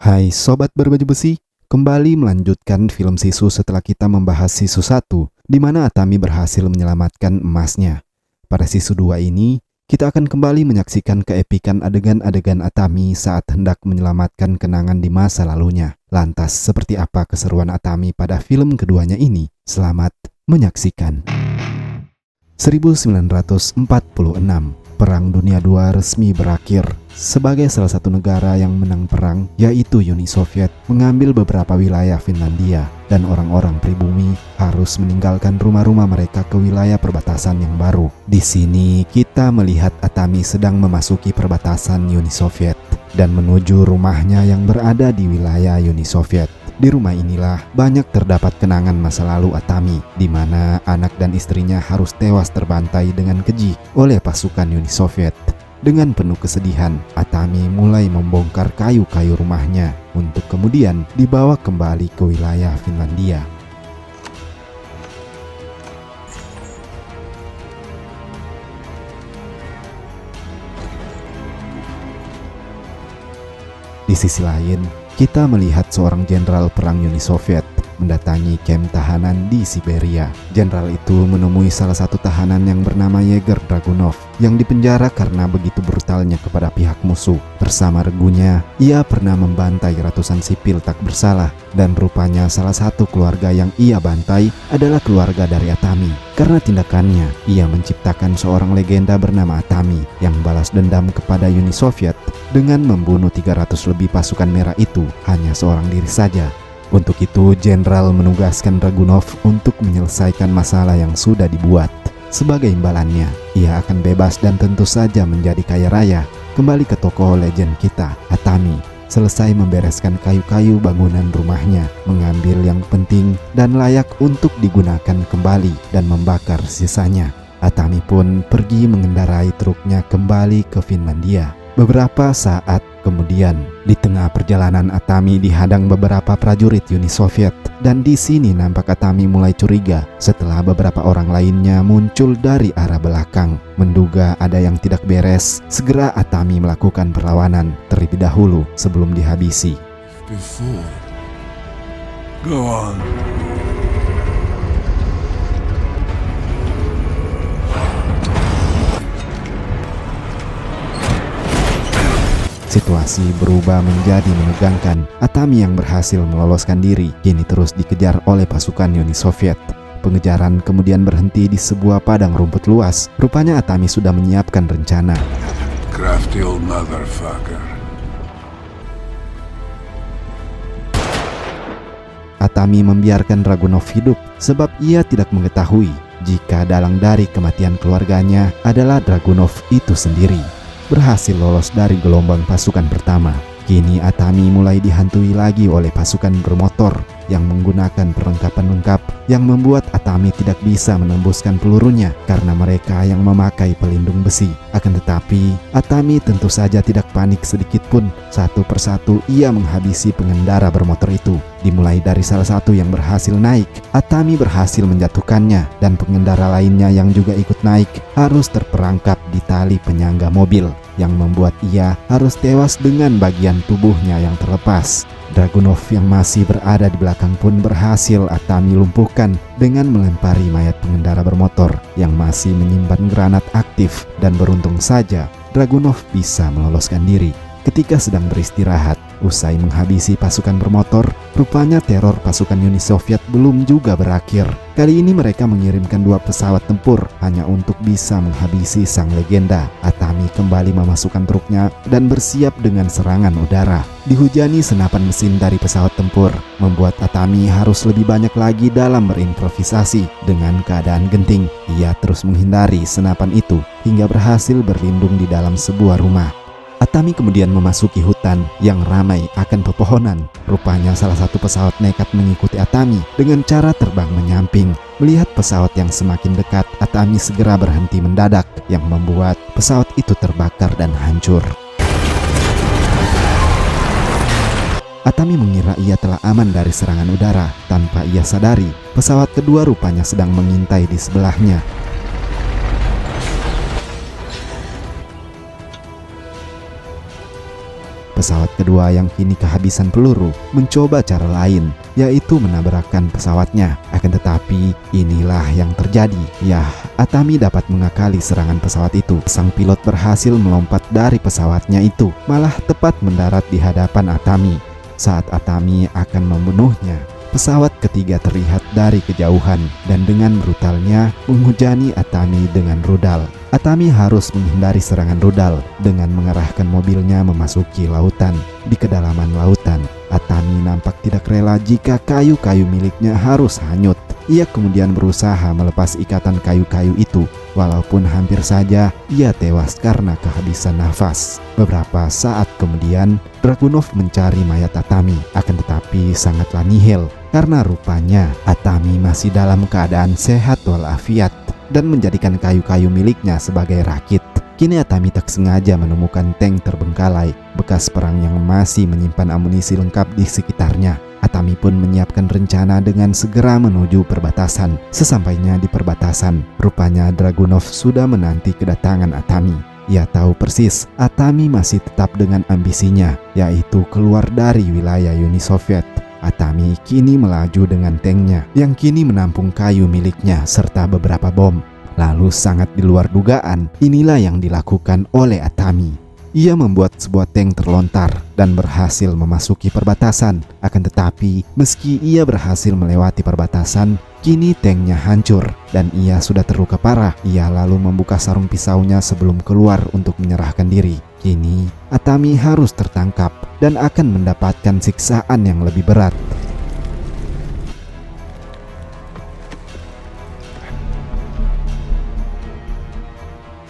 Hai Sobat Berbaju Besi, kembali melanjutkan film Sisu setelah kita membahas Sisu 1, di mana Atami berhasil menyelamatkan emasnya. Pada Sisu 2 ini, kita akan kembali menyaksikan keepikan adegan-adegan Atami saat hendak menyelamatkan kenangan di masa lalunya. Lantas, seperti apa keseruan Atami pada film keduanya ini? Selamat menyaksikan. 1946, Perang Dunia II resmi berakhir. Sebagai salah satu negara yang menang perang, yaitu Uni Soviet, mengambil beberapa wilayah Finlandia, dan orang-orang pribumi harus meninggalkan rumah-rumah mereka ke wilayah perbatasan yang baru. Di sini kita melihat Atami sedang memasuki perbatasan Uni Soviet dan menuju rumahnya yang berada di wilayah Uni Soviet. Di rumah inilah banyak terdapat kenangan masa lalu Atami, di mana anak dan istrinya harus tewas terbantai dengan keji oleh pasukan Uni Soviet. Dengan penuh kesedihan, Atami mulai membongkar kayu-kayu rumahnya untuk kemudian dibawa kembali ke wilayah Finlandia. Di sisi lain, kita melihat seorang jenderal perang Uni Soviet mendatangi kamp tahanan di Siberia. Jenderal itu menemui salah satu tahanan yang bernama Yegor Dragunov yang dipenjara karena begitu brutalnya kepada pihak musuh. Bersama regunya, ia pernah membantai ratusan sipil tak bersalah, dan rupanya salah satu keluarga yang ia bantai adalah keluarga dari Atami. Karena tindakannya, ia menciptakan seorang legenda bernama Atami yang balas dendam kepada Uni Soviet dengan membunuh 300 lebih pasukan merah itu hanya seorang diri saja. Untuk itu, jenderal menugaskan Dragunov untuk menyelesaikan masalah yang sudah dibuat. Sebagai imbalannya, ia akan bebas dan tentu saja menjadi kaya raya. Kembali ke tokoh legend kita, Atami selesai membereskan kayu-kayu bangunan rumahnya, mengambil yang penting dan layak untuk digunakan kembali dan membakar sisanya. Atami pun pergi mengendarai truknya kembali ke Finlandia. Beberapa saat kemudian, di tengah perjalanan Atami dihadang beberapa prajurit Uni Soviet, dan di sini nampak Atami mulai curiga setelah beberapa orang lainnya muncul dari arah belakang. Menduga ada yang tidak beres, segera Atami melakukan perlawanan terlebih dahulu sebelum dihabisi. Go on. Situasi berubah menjadi menegangkan. Atami yang berhasil meloloskan diri kini terus dikejar oleh pasukan Uni Soviet. Pengejaran kemudian berhenti di sebuah padang rumput luas. Rupanya Atami sudah menyiapkan rencana. Crafty old motherfucker. Atami membiarkan Dragunov hidup sebab ia tidak mengetahui jika dalang dari kematian keluarganya adalah Dragunov itu sendiri. Berhasil lolos dari gelombang pasukan pertama. Kini Atami mulai dihantui lagi oleh pasukan bermotor yang menggunakan perlengkapan lengkap yang membuat Atami tidak bisa menembuskan pelurunya karena mereka yang memakai pelindung besi. Akan tetapi, Atami tentu saja tidak panik sedikit pun. Satu persatu ia menghabisi pengendara bermotor itu. Dimulai dari salah satu yang berhasil naik, Atami berhasil menjatuhkannya, dan pengendara lainnya yang juga ikut naik harus terperangkap di tali penyangga mobil, yang membuat ia harus tewas dengan bagian tubuhnya yang terlepas. Dragunov yang masih berada di belakang pun berhasil Atami lumpuhkan dengan melempari mayat pengendara bermotor yang masih menyimpan granat aktif, dan beruntung saja Dragunov bisa meloloskan diri. Ketika sedang beristirahat, usai menghabisi pasukan bermotor, rupanya teror pasukan Uni Soviet belum juga berakhir. Kali ini mereka mengirimkan 2 pesawat tempur hanya untuk bisa menghabisi sang legenda. Atami kembali memasukkan truknya dan bersiap dengan serangan udara. Dihujani senapan mesin dari pesawat tempur, membuat Atami harus lebih banyak lagi dalam berimprovisasi. Dengan keadaan genting, ia terus menghindari senapan itu hingga berhasil berlindung di dalam sebuah rumah. Atami kemudian memasuki hutan yang ramai akan pepohonan. Rupanya salah satu pesawat nekat mengikuti Atami dengan cara terbang menyamping. Melihat pesawat yang semakin dekat, Atami segera berhenti mendadak, yang membuat pesawat itu terbakar dan hancur. Atami mengira ia telah aman dari serangan udara. Tanpa ia sadari, pesawat kedua rupanya sedang mengintai di sebelahnya. Pesawat kedua yang kini kehabisan peluru mencoba cara lain, yaitu menabrakkan pesawatnya. Akan tetapi inilah yang terjadi. Yah, Atami dapat mengakali serangan pesawat itu. Sang pilot berhasil melompat dari pesawatnya itu, malah tepat mendarat di hadapan Atami. Saat Atami akan membunuhnya, pesawat ketiga terlihat dari kejauhan dan dengan brutalnya menghujani Atami dengan rudal. Atami harus menghindari serangan rudal dengan mengarahkan mobilnya memasuki lautan. Di kedalaman lautan, Atami nampak tidak rela jika kayu-kayu miliknya harus hanyut. Ia kemudian berusaha melepas ikatan kayu-kayu itu, walaupun hampir saja ia tewas karena kehabisan nafas. Beberapa saat kemudian, Dragunov mencari mayat Atami, akan tetapi sangatlah nihil karena rupanya Atami masih dalam keadaan sehat walafiat dan menjadikan kayu-kayu miliknya sebagai rakit. Kini Atami tak sengaja menemukan tank terbengkalai, bekas perang yang masih menyimpan amunisi lengkap di sekitarnya. Atami pun menyiapkan rencana dengan segera menuju perbatasan. Sesampainya di perbatasan, rupanya Dragunov sudah menanti kedatangan Atami. Ia tahu persis Atami masih tetap dengan ambisinya, yaitu keluar dari wilayah Uni Soviet. Atami kini melaju dengan tanknya yang kini menampung kayu miliknya serta beberapa bom. Lalu sangat di luar dugaan, inilah yang dilakukan oleh Atami. Ia membuat sebuah tank terlontar dan berhasil memasuki perbatasan. Akan tetapi, meski ia berhasil melewati perbatasan, kini tanknya hancur dan ia sudah terluka parah. Ia lalu membuka sarung pisaunya sebelum keluar untuk menyerahkan diri. Kini, Atami harus tertangkap dan akan mendapatkan siksaan yang lebih berat.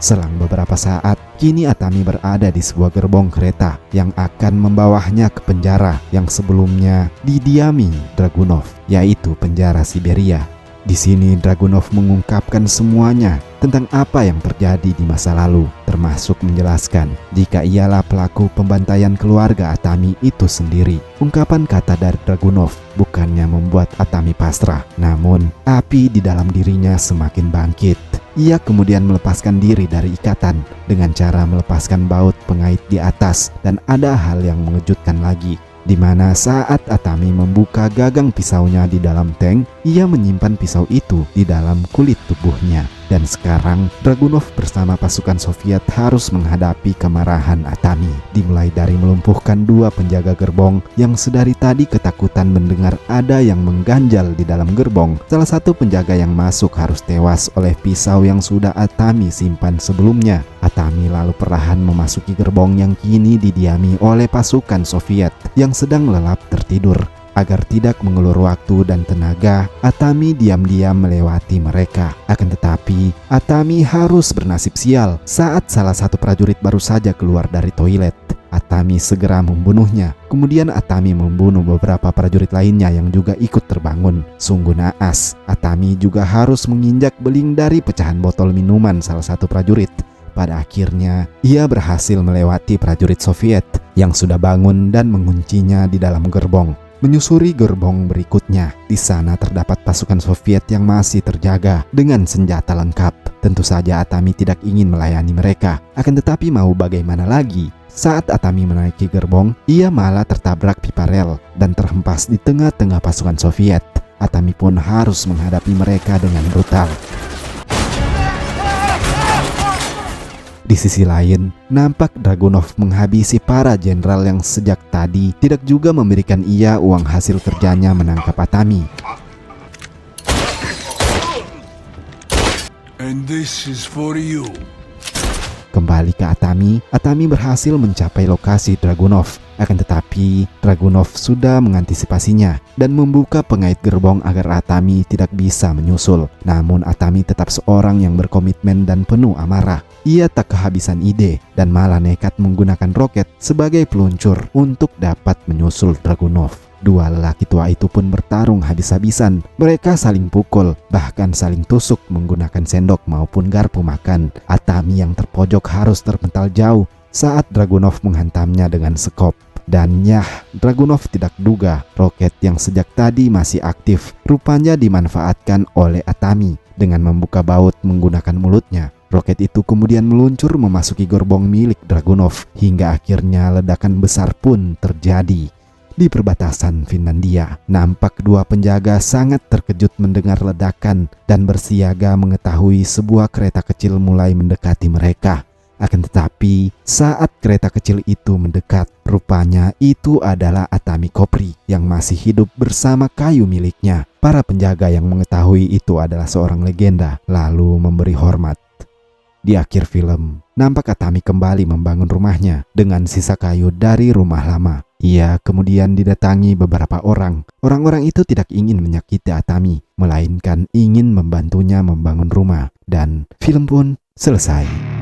Selang beberapa saat, kini Atami berada di sebuah gerbong kereta yang akan membawanya ke penjara yang sebelumnya didiami Dragunov, yaitu penjara Siberia. Di sini Dragunov mengungkapkan semuanya tentang apa yang terjadi di masa lalu, termasuk menjelaskan jika ialah pelaku pembantaian keluarga Atami itu sendiri. Ungkapan kata dari Dragunov bukannya membuat Atami pasrah, namun api di dalam dirinya semakin bangkit. Ia kemudian melepaskan diri dari ikatan dengan cara melepaskan baut pengait di atas, dan ada hal yang mengejutkan lagi, di mana saat Atami membuka gagang pisaunya di dalam tank, ia menyimpan pisau itu di dalam kulit tubuhnya. Dan sekarang Dragunov bersama pasukan Soviet harus menghadapi kemarahan Atami, dimulai dari melumpuhkan dua penjaga gerbong yang sedari tadi ketakutan mendengar ada yang mengganjal di dalam gerbong. Salah satu penjaga yang masuk harus tewas oleh pisau yang sudah Atami simpan sebelumnya. Atami lalu perlahan memasuki gerbong yang kini didiami oleh pasukan Soviet yang sedang lelap tertidur. Agar tidak mengulur waktu dan tenaga, Atami diam-diam melewati mereka. Akan tetapi, Atami harus bernasib sial saat salah satu prajurit baru saja keluar dari toilet. Atami segera membunuhnya. Kemudian Atami membunuh beberapa prajurit lainnya yang juga ikut terbangun. Sungguh naas, Atami juga harus menginjak beling dari pecahan botol minuman salah satu prajurit. Pada akhirnya, ia berhasil melewati prajurit Soviet yang sudah bangun dan menguncinya di dalam gerbong. Menyusuri gerbong berikutnya, di sana terdapat pasukan Soviet yang masih terjaga dengan senjata lengkap. Tentu saja Atami tidak ingin melayani mereka, akan tetapi mau bagaimana lagi? Saat Atami menaiki gerbong, ia malah tertabrak pipa rel dan terhempas di tengah-tengah pasukan Soviet. Atami pun harus menghadapi mereka dengan brutal. Di sisi lain, nampak Dragunov menghabisi para jenderal yang sejak tadi tidak juga memberikan ia uang hasil kerjanya menangkap Atami. And this is for you. Kembali ke Atami, Atami berhasil mencapai lokasi Dragunov. Akan tetapi, Dragunov sudah mengantisipasinya dan membuka pengait gerbong agar Atami tidak bisa menyusul. Namun Atami tetap seorang yang berkomitmen dan penuh amarah. Ia tak kehabisan ide dan malah nekat menggunakan roket sebagai peluncur untuk dapat menyusul Dragunov. Dua lelaki tua itu pun bertarung habis-habisan. Mereka saling pukul, bahkan saling tusuk menggunakan sendok maupun garpu makan. Atami yang terpojok harus terpental jauh saat Dragunov menghantamnya dengan sekop. Dan yah, Dragunov tidak duga roket yang sejak tadi masih aktif rupanya dimanfaatkan oleh Atami dengan membuka baut menggunakan mulutnya. Roket itu kemudian meluncur memasuki gerbong milik Dragunov hingga akhirnya ledakan besar pun terjadi. Di perbatasan Finlandia, nampak kedua penjaga sangat terkejut mendengar ledakan dan bersiaga mengetahui sebuah kereta kecil mulai mendekati mereka. Akan tetapi, saat kereta kecil itu mendekat, rupanya itu adalah Atami Kopri yang masih hidup bersama kayu miliknya. Para penjaga yang mengetahui itu adalah seorang legenda, lalu memberi hormat. Di akhir film, nampak Atami kembali membangun rumahnya dengan sisa kayu dari rumah lama. Ia kemudian didatangi beberapa orang. Orang-orang itu tidak ingin menyakiti Atami, melainkan ingin membantunya membangun rumah. Dan film pun selesai.